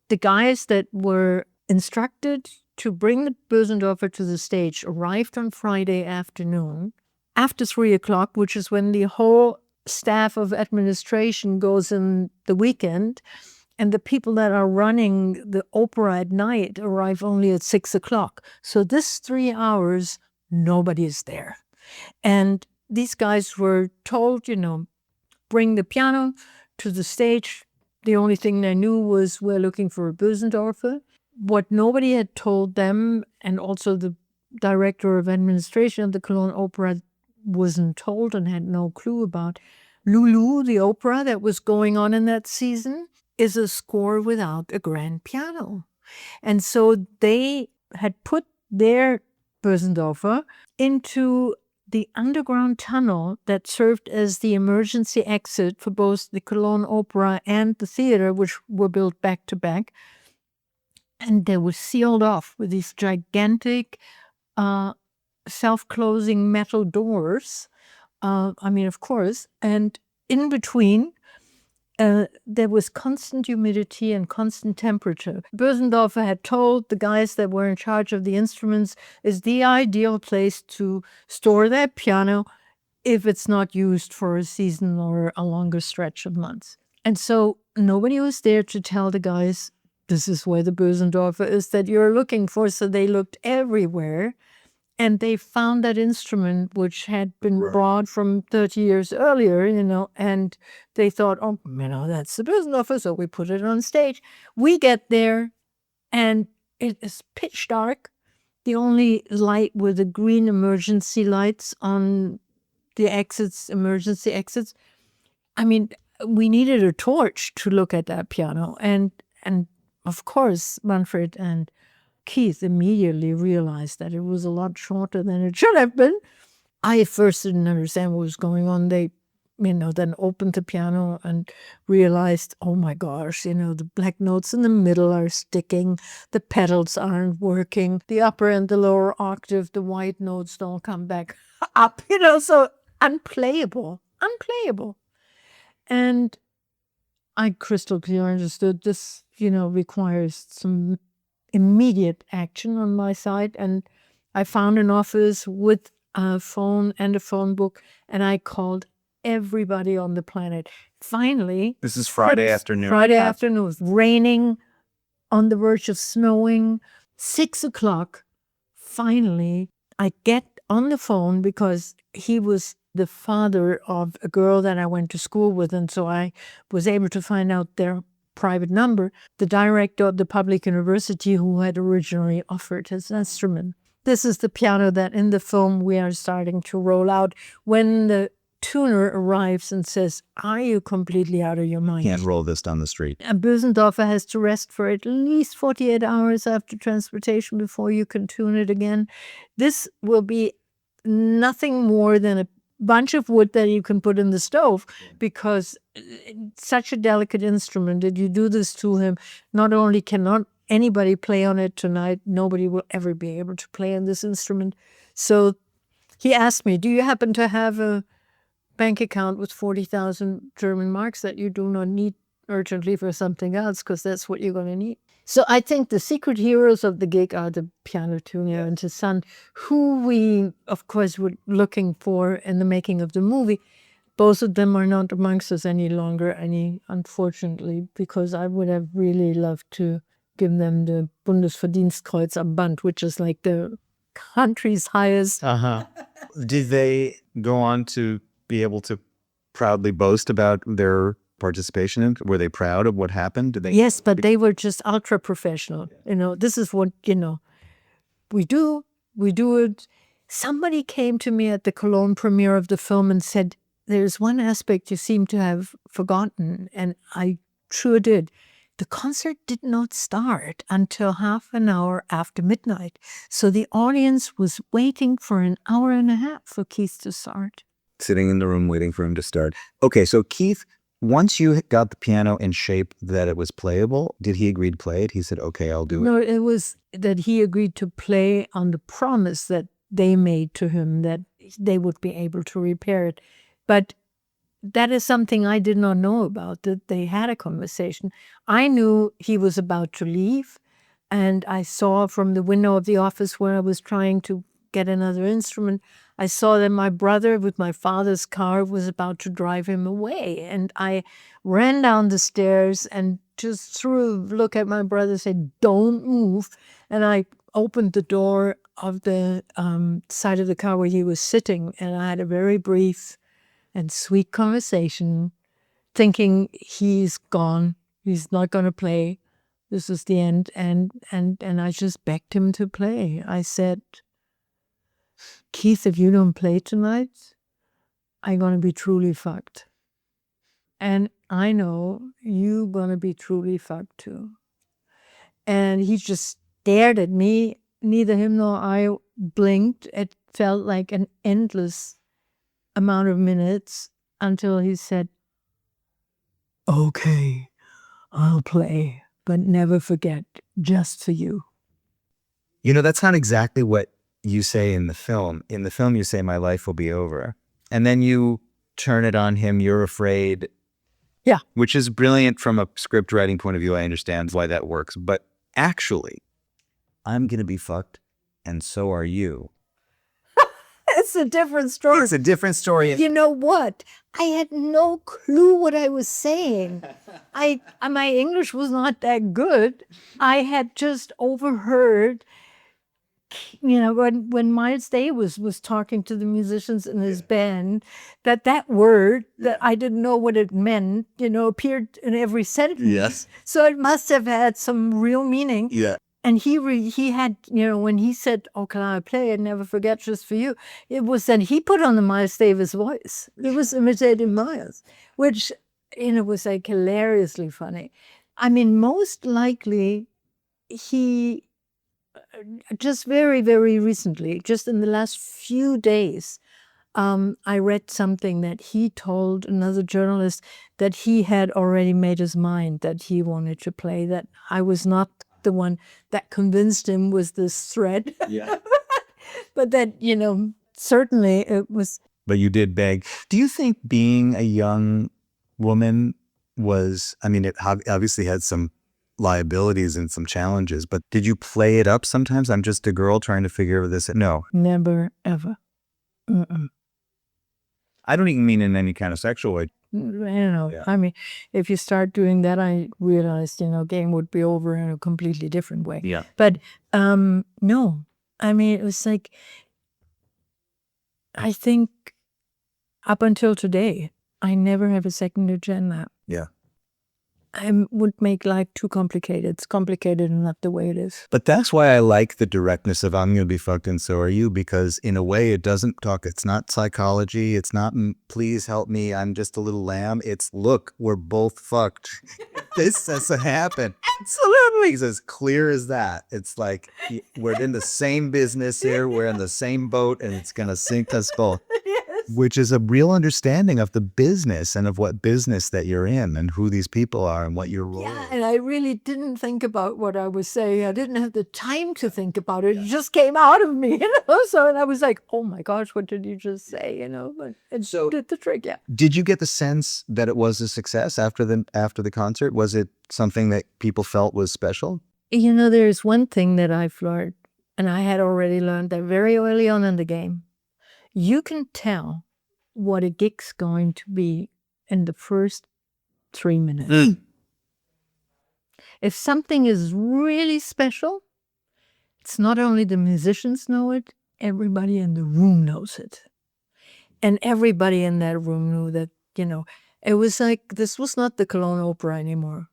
the guys that were instructed to bring the Bösendorfer to the stage arrived on Friday afternoon, after 3 o'clock, which is when the whole staff of administration goes in the weekend, and the people that are running the opera at night arrive only at 6 o'clock. So this 3 hours, nobody is there. And these guys were told, bring the piano to the stage. The only thing they knew was we're looking for a Bösendorfer. What nobody had told them, and also the director of administration of the Cologne Opera wasn't told and had no clue about, Lulu, the opera that was going on in that season, is a score without a grand piano. And so they had put their Bösendorfer into the underground tunnel that served as the emergency exit for both the Cologne Opera and the theater, which were built back to back. And they were sealed off with these gigantic self-closing metal doors. Of course. And in between, there was constant humidity and constant temperature. Bösendorfer had told the guys that were in charge of the instruments is the ideal place to store that piano if it's not used for a season or a longer stretch of months. And so nobody was there to tell the guys, this is where the Bösendorfer is that you're looking for. So they looked everywhere. And they found that instrument, which had been brought from 30 years earlier, and they thought, oh, that's the Bösendorfer, so we put it on stage. We get there, and it is pitch dark. The only light were the green emergency lights on the emergency exits. We needed a torch to look at that piano. And of course, Manfred and Keith immediately realized that it was a lot shorter than it should have been. I at first didn't understand what was going on. They, then opened the piano and realized, oh my gosh, the black notes in the middle are sticking. The pedals aren't working. The upper and the lower octave, the white notes don't come back up, so unplayable. And I crystal clear understood this, requires some immediate action on my side. And I found an office with phone and a phone book, and I called everybody on the planet. Finally, This is Friday afternoon. Friday afternoon, it was raining, on the verge of snowing. 6 o'clock, finally, I get on the phone because he was the father of a girl that I went to school with, and so I was able to find out their private number, the director of the public university who had originally offered his instrument. This is the piano that in the film we are starting to roll out when the tuner arrives and says, "Are you completely out of your mind?" Can't roll this down the street. And Bösendorfer has to rest for at least 48 hours after transportation before you can tune it again. This will be nothing more than a bunch of wood that you can put in the stove, because it's such a delicate instrument that you do this to him. Not only cannot anybody play on it tonight, nobody will ever be able to play on this instrument. So he asked me, "Do you happen to have a bank account with 40,000 German marks that you do not need urgently for something else, because that's what you're going to need?" So I think the secret heroes of the gig are the piano tuner and his son, who we, of course, were looking for in the making of the movie. Both of them are not amongst us any longer, unfortunately, because I would have really loved to give them the Bundesverdienstkreuz am Band, which is like the country's highest. Did they go on to be able to proudly boast about their participation in? Were they proud of what happened? Did they? Yes, but they were just ultra professional. This is what, we do it. Somebody came to me at the Cologne premiere of the film and said, "There's one aspect you seem to have forgotten." And I sure did. The concert did not start until half an hour after midnight. So the audience was waiting for an hour and a half for Keith to start. Sitting in the room waiting for him to start. Okay, so Keith, once you got the piano in shape that it was playable, did he agree to play it? He said, "Okay, I'll do it." No, it was that he agreed to play on the promise that they made to him that they would be able to repair it. But that is something I did not know about, that they had a conversation. I knew he was about to leave, and I saw from the window of the office where I was trying to get another instrument, I saw that my brother with my father's car was about to drive him away. And I ran down the stairs and just threw a look at my brother and said, "Don't move." And I opened the door of the side of the car where he was sitting, and I had a very brief and sweet conversation, thinking he's gone, he's not going to play, this is the end. And I just begged him to play. I said, "Keith, if you don't play tonight, I'm going to be truly fucked. And I know you're going to be truly fucked too." And he just stared at me. Neither him nor I blinked. It felt like an endless amount of minutes until he said, "Okay, I'll play, but never forget, just for you." That's not exactly what you say in the film. In the film, you say, "My life will be over." And then you turn it on him, "You're afraid." Yeah. Which is brilliant from a script writing point of view. I understand why that works. But actually, "I'm going to be fucked, and so are you." It's a different story. It's a different story. You know what? I had no clue what I was saying. My English was not that good. I had just overheard, when Miles Davis was talking to the musicians in his band, that word that I didn't know what it meant, appeared in every sentence. Yes. So it must have had some real meaning. Yeah. And he had, when he said, "Oh, can I play and never forget, just for you?" It was that he put on the Miles Davis voice. He was imitating Miles, which, was like hilariously funny. I mean, most likely he, just very, very recently, just in the last few days, I read something that he told another journalist that he had already made his mind that he wanted to play, that I was not the one that convinced him was this thread. Yeah. But that, certainly it was. But you did beg. Do you think being a young woman it obviously had some liabilities and some challenges, but did you play it up sometimes? "I'm just a girl trying to figure this out"? No. Never, ever. I don't even mean in any kind of sexual way. Yeah. I mean, if you start doing that, I realized, game would be over in a completely different way. Yeah. But no, I mean, it was like, I think up until today, I never have a second agenda. Yeah. I would make life too complicated. It's complicated enough the way it is. But that's why I like the directness of I'm going to be fucked and so are you, because in a way it doesn't talk, it's not psychology, it's not please help me, I'm just a little lamb. It's look, we're both fucked. This has to happen. Absolutely. It's as clear as that. It's like we're in the same business here, we're in the same boat, and it's going to sink us both. Which is a real understanding of the business and of what business that you're in and who these people are and what your role is. And I really didn't think about what I was saying. I didn't have the time to think about it. It just came out of me, So, and I was like, oh my gosh, what did you just say, But it did the trick, yeah. Did you get the sense that it was a success after the concert? Was it something that people felt was special? There's one thing that I've learned, and I had already learned that very early on in the game. You can tell what a gig's going to be in the first 3 minutes. If something is really special, it's not only the musicians know it, everybody in the room knows it. And everybody in that room knew that, it was like, this was not the Cologne Opera anymore.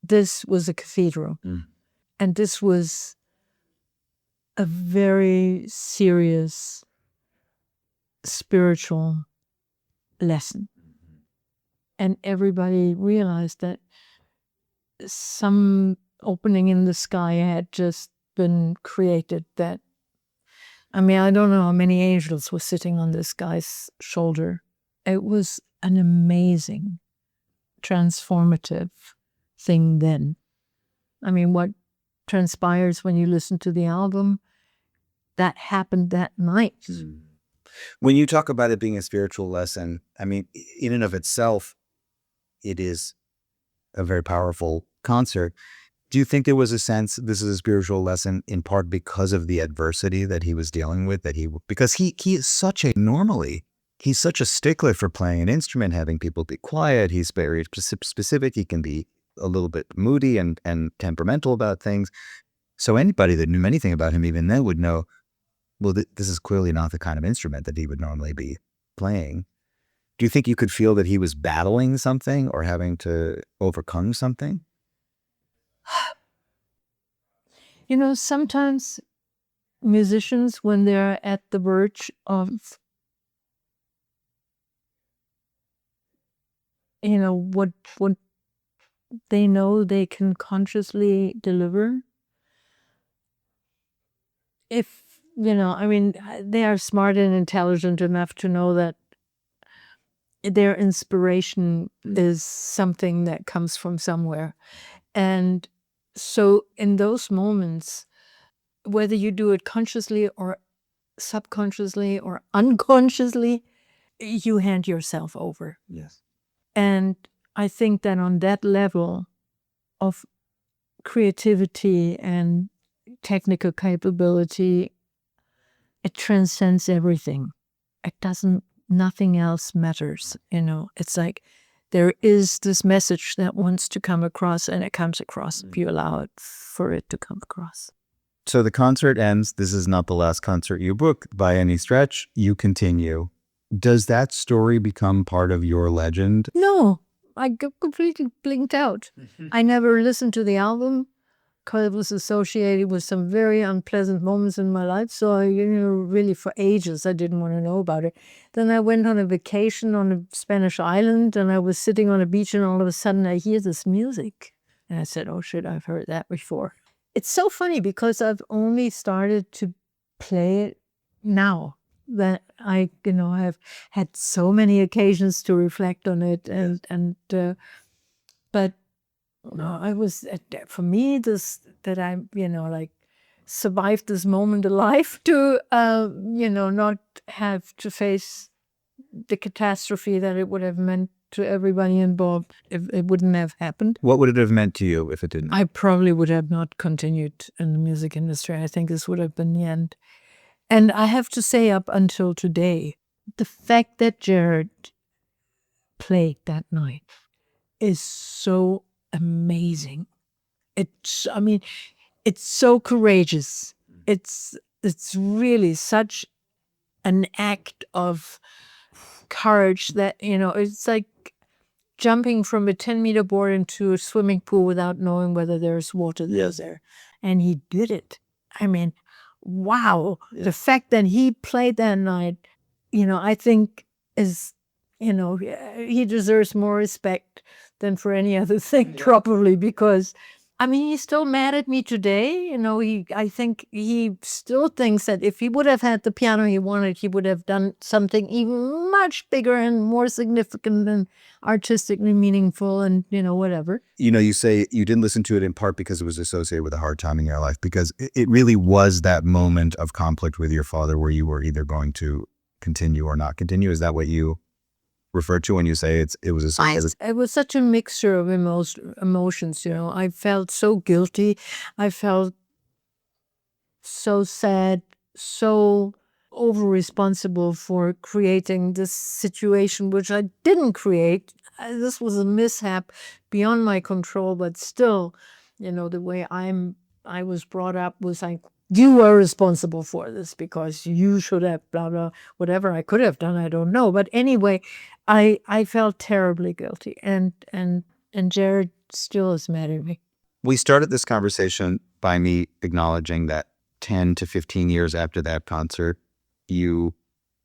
This was a cathedral. And this was a very serious spiritual lesson. And everybody realized that some opening in the sky had just been created that, I mean, I don't know how many angels were sitting on this guy's shoulder. It was an amazing, transformative thing then. I mean, what transpires when you listen to the album, that happened that night. When you talk about it being a spiritual lesson, I mean, in and of itself, it is a very powerful concert. Do you think there was a sense this is a spiritual lesson in part because of the adversity that he was dealing with? Because he is such he's such a stickler for playing an instrument, having people be quiet. He's very specific. He can be a little bit moody and temperamental about things. So anybody that knew anything about him even then would know, well, this is clearly not the kind of instrument that he would normally be playing. Do you think you could feel that he was battling something or having to overcome something? Sometimes musicians, when they're at the verge of, what they know they can consciously deliver, if they are smart and intelligent enough to know that their inspiration is something that comes from somewhere. And so in those moments, whether you do it consciously or subconsciously or unconsciously, you hand yourself over. Yes. And I think that on that level of creativity and technical capability, it transcends everything. Nothing else matters, It's like there is this message that wants to come across, and it comes across if you allow it for it to come across. So the concert ends. This is not the last concert you book by any stretch. You continue. Does that story become part of your legend? No, I completely blinked out. I never listened to the album because it was associated with some very unpleasant moments in my life. So, really for ages, I didn't want to know about it. Then I went on a vacation on a Spanish island, and I was sitting on a beach, and all of a sudden I hear this music. And I said, oh shit, I've heard that before. It's so funny because I've only started to play it now that I've had so many occasions to reflect on it. But I was, for me, that I, survived this moment alive to, not have to face the catastrophe that it would have meant to everybody involved if it wouldn't have happened. What would it have meant to you if it didn't? I probably would have not continued in the music industry. I think this would have been the end. And I have to say, up until today, the fact that Jarrett played that night is so amazing. I mean, it's so courageous. It's really such an act of courage that, it's like jumping from a 10-meter board into a swimming pool without knowing whether there's water there. And he did it. I mean, wow. The fact that he played that night, I think is, he deserves more respect than for any other thing, probably, because I mean, he's still mad at me today. I think he still thinks that if he would have had the piano he wanted, he would have done something even much bigger and more significant and artistically meaningful and, whatever. You say you didn't listen to it in part because it was associated with a hard time in your life, because it really was that moment of conflict with your father where you were either going to continue or not continue. Is that what you refer to when you say it was such a mixture of emotions. I felt so guilty. I felt so sad, so over responsible for creating this situation, which I didn't create. This was a mishap beyond my control, but still, the way I was brought up was like, you were responsible for this because you should have blah, blah, whatever I could have done, I don't know. But anyway, I felt terribly guilty, and Jarrett still is mad at me. We started this conversation by me acknowledging that 10 to 15 years after that concert, you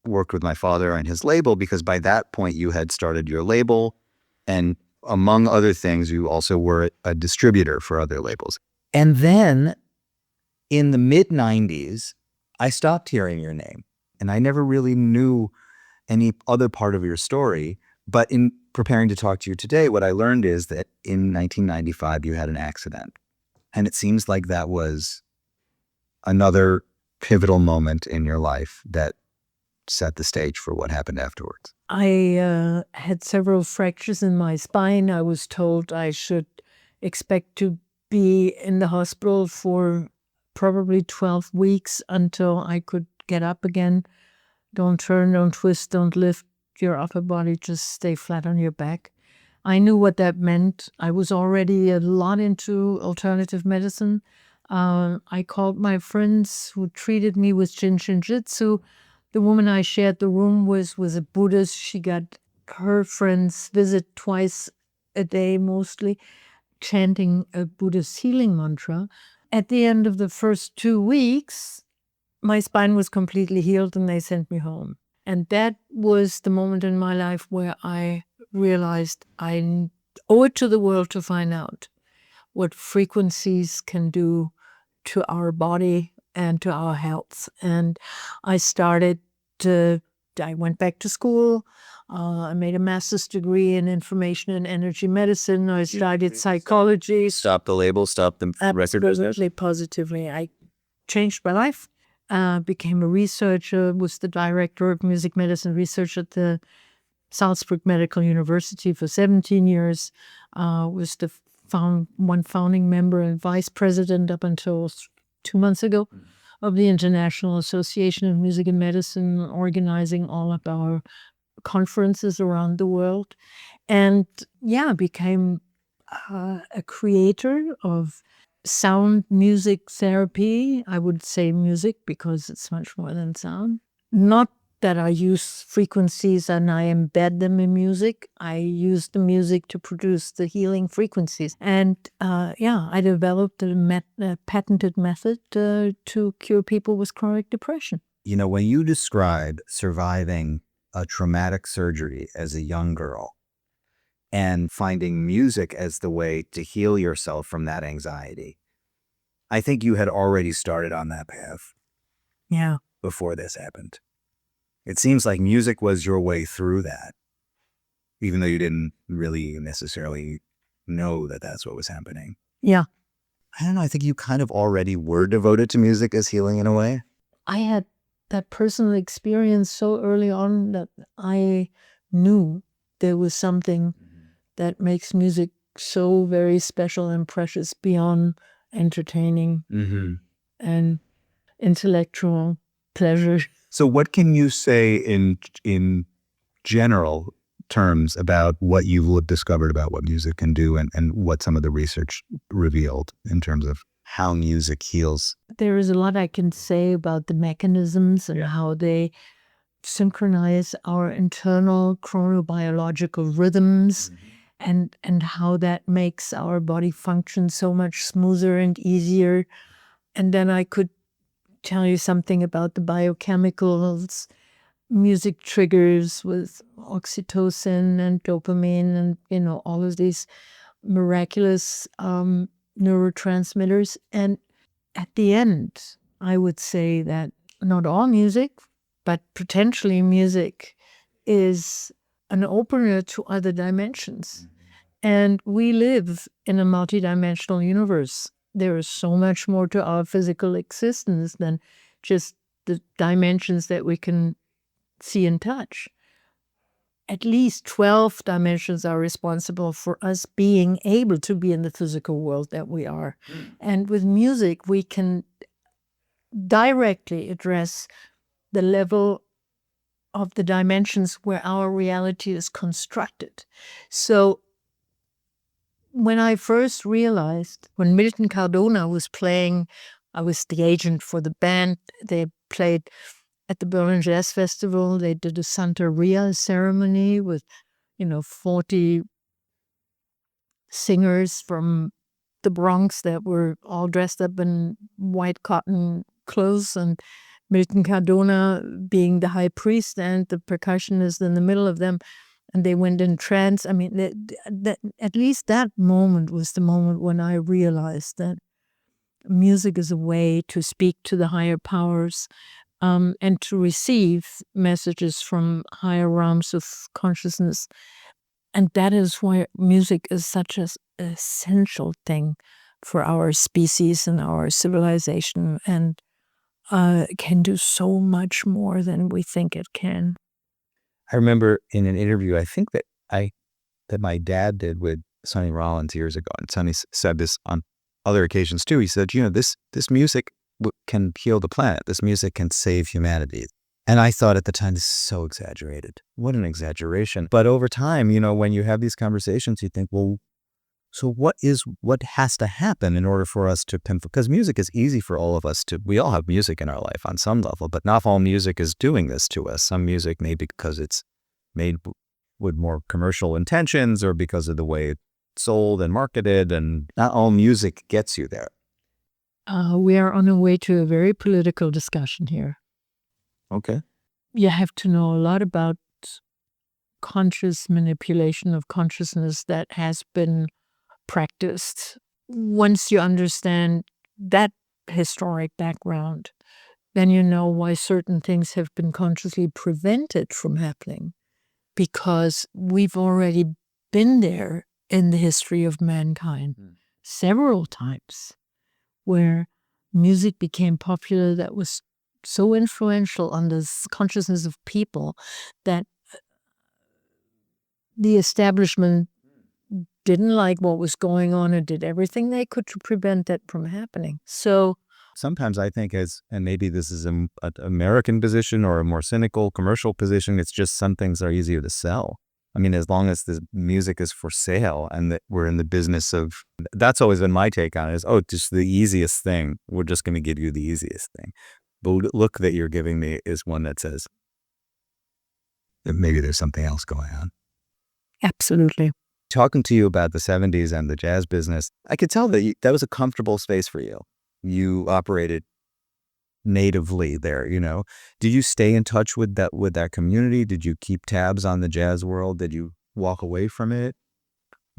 worked with my father and his label, because by that point you had started your label, and among other things, you also were a distributor for other labels. And then in the mid-90s, I stopped hearing your name, and I never really knew any other part of your story. But in preparing to talk to you today, what I learned is that in 1995, you had an accident. And it seems like that was another pivotal moment in your life that set the stage for what happened afterwards. I had several fractures in my spine. I was told I should expect to be in the hospital for probably 12 weeks until I could get up again. Don't turn, don't twist, don't lift your upper body, just stay flat on your back. I knew what that meant. I was already a lot into alternative medicine. I called my friends who treated me with Shinjitsu. The woman I shared the room with was a Buddhist. She got her friends visit twice a day, mostly, chanting a Buddhist healing mantra. At the end of the first 2 weeks, my spine was completely healed and they sent me home. And that was the moment in my life where I realized I owe it to the world to find out what frequencies can do to our body and to our health. And I went back to school. I made a master's degree in information and energy medicine. I studied psychology. Stop the label, stop the record business? Absolutely, positively. I changed my life, became a researcher, was the director of music medicine research at the Salzburg Medical University for 17 years, was the one founding member and vice president up until 2 months ago of the International Association of Music and Medicine, organizing all of our conferences around the world, and became a creator of sound music therapy. I would say music because it's much more than sound. Not that I use frequencies and I embed them in music. I use the music to produce the healing frequencies. And I developed a patented method to cure people with chronic depression. When you describe surviving a traumatic surgery as a young girl and finding music as the way to heal yourself from that anxiety, I think you had already started on that path. Yeah. Before this happened. It seems like music was your way through that, even though you didn't really necessarily know that that's what was happening. Yeah. I don't know. I think you kind of already were devoted to music as healing in a way. I had that personal experience so early on that I knew there was something that makes music so very special and precious beyond entertaining and intellectual pleasure. So what can you say in general terms about what you've discovered about what music can do and what some of the research revealed in terms of how music heals? There is a lot I can say about the mechanisms and how they synchronize our internal chronobiological rhythms and how that makes our body function so much smoother and easier. And then I could tell you something about the biochemicals music triggers with oxytocin and dopamine and all of these miraculous neurotransmitters. And at the end, I would say that not all music, but potentially music is an opener to other dimensions. And we live in a multidimensional universe. There is so much more to our physical existence than just the dimensions that we can see and touch. At least 12 dimensions are responsible for us being able to be in the physical world that we are. And with music, we can directly address the level of the dimensions where our reality is constructed. So when I first realized, when Milton Cardona was playing, I was the agent for the band. They played at the Berlin Jazz Festival. They did a Santeria ceremony with, 40 singers from the Bronx that were all dressed up in white cotton clothes, and Milton Cardona being the high priest and the percussionist in the middle of them. And they went in trance. I mean, at least that moment was the moment when I realized that music is a way to speak to the higher powers and to receive messages from higher realms of consciousness. And that is why music is such an essential thing for our species and our civilization, and can do so much more than we think it can. I remember in an interview, I think that my dad did with Sonny Rollins years ago, and Sonny said this on other occasions too. He said, this music can heal the planet. This music can save humanity. And I thought at the time, this is so exaggerated. What an exaggeration. But over time, when you have these conversations, you think, well, so what has to happen in order for us to pinpoint? Because music is easy for all of us we all have music in our life on some level, but not all music is doing this to us. Some music maybe because it's made with more commercial intentions or because of the way it's sold and marketed, and not all music gets you there. We are on our way to a very political discussion here. Okay. You have to know a lot about conscious manipulation of consciousness that has been practiced. Once you understand that historic background, then you know why certain things have been consciously prevented from happening, because we've already been there in the history of mankind several times, where music became popular that was so influential on the consciousness of people that the establishment didn't like what was going on and did everything they could to prevent that from happening. So sometimes I think and maybe this is an American position or a more cynical commercial position, it's just some things are easier to sell. I mean, as long as the music is for sale and that we're in the business of, that's always been my take on it, is, just the easiest thing. We're just going to give you the easiest thing. The look that you're giving me is one that says that maybe there's something else going on. absolutely. Talking to you about the 70s and the jazz business, I could tell that that was a comfortable space for you. You operated natively there, Did you stay in touch with that community? Did you keep tabs on the jazz world? Did you walk away from it?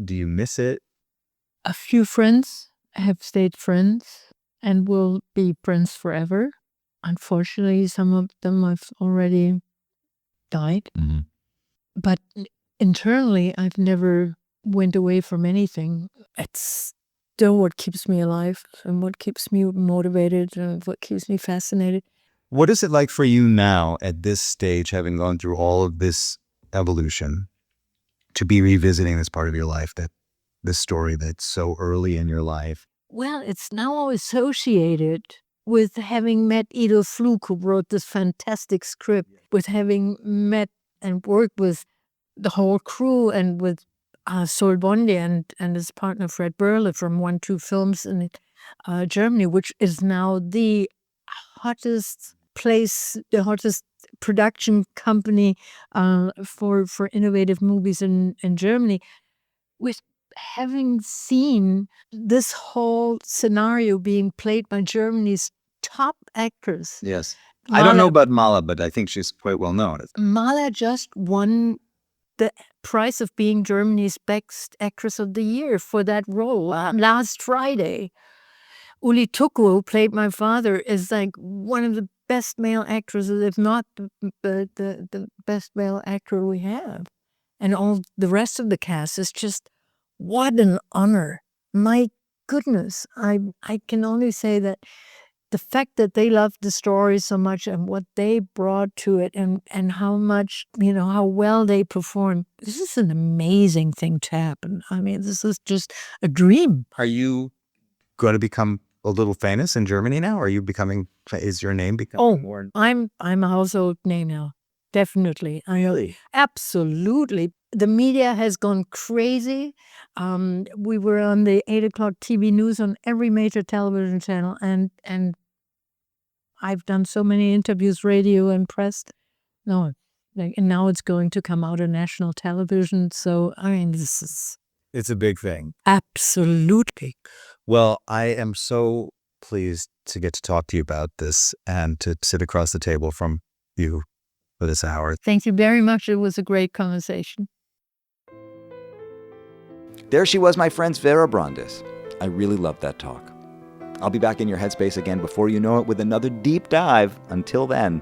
Do you miss it? A few friends have stayed friends and will be friends forever. Unfortunately, some of them have already died. Mm-hmm. But internally, I've never went away from anything. It's still what keeps me alive and what keeps me motivated and what keeps me fascinated. What is it like for you now at this stage, having gone through all of this evolution, to be revisiting this part of your life, this story that's so early in your life? Well, it's now associated with having met Ido Fluk, who wrote this fantastic script, with having met and worked with the whole crew and with Sol Bondi and his partner Fred Burle from 1-2 Films in Germany, which is now the hottest place, the hottest production company for innovative movies in Germany. With having seen this whole scenario being played by Germany's top actors. Yes. I don't know about Mala, but I think she's quite well known. Mala just won the prize of being Germany's best actress of the year for that role last Friday. Uli Tuku, who played my father, is like one of the best male actresses, if not the best male actor we have. And all the rest of the cast is just, what an honor. My goodness. I can only say that the fact that they loved the story so much and what they brought to it and how much, how well they performed, this is an amazing thing to happen. I mean, this is just a dream. Are you going to become a little famous in Germany now? Is your name becoming more? I'm a household name now. Definitely. Really? Absolutely. The media has gone crazy. We were on the 8 o'clock TV news on every major television channel, and I've done so many interviews, radio and press. And now it's going to come out on national television. So, I mean, It's a big thing. Absolutely. Well, I am so pleased to get to talk to you about this and to sit across the table from you for this hour. Thank you very much. It was a great conversation. There she was, my friends, Vera Brandes. I really loved that talk. I'll be back in your headspace again before you know it with another deep dive. Until then,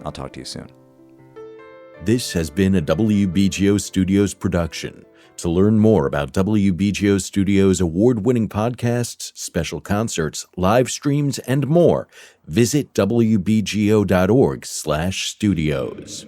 I'll talk to you soon. This has been a WBGO Studios production. To learn more about WBGO Studios' award-winning podcasts, special concerts, live streams, and more, visit wbgo.org/studios.